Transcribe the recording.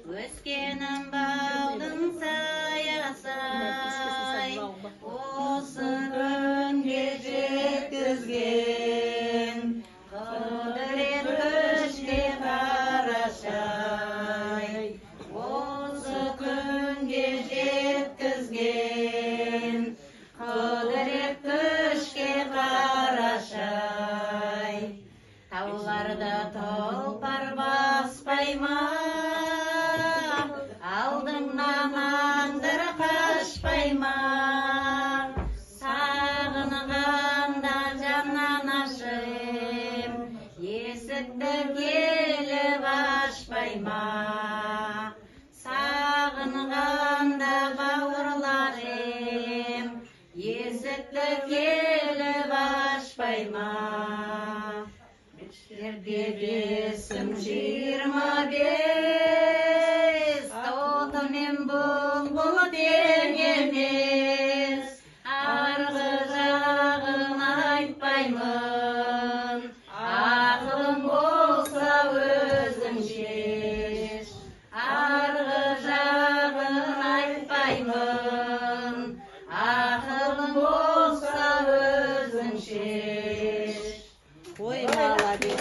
Өскенім баудың саясай, осы күнге жеткізген, құдірет күшке қарашай, осы күнге жеткізген, құдірет күшке қарашай. Тауларда тұлпар баспай ма, алдыңнан аңдыр қашпай ма, сағынғанда жаннан ашым, есікті келіп ашпай ма, сағынғанда бауырларым, есікті келіп ашпай ма. Бесім 25, тоты мен бұлбұл тең емес, арғы жағын айтпаймын, ақылың болса өзің шеш. Арғы жағын айтпаймын, ақылың болса өзің шеш. Ой, молодец.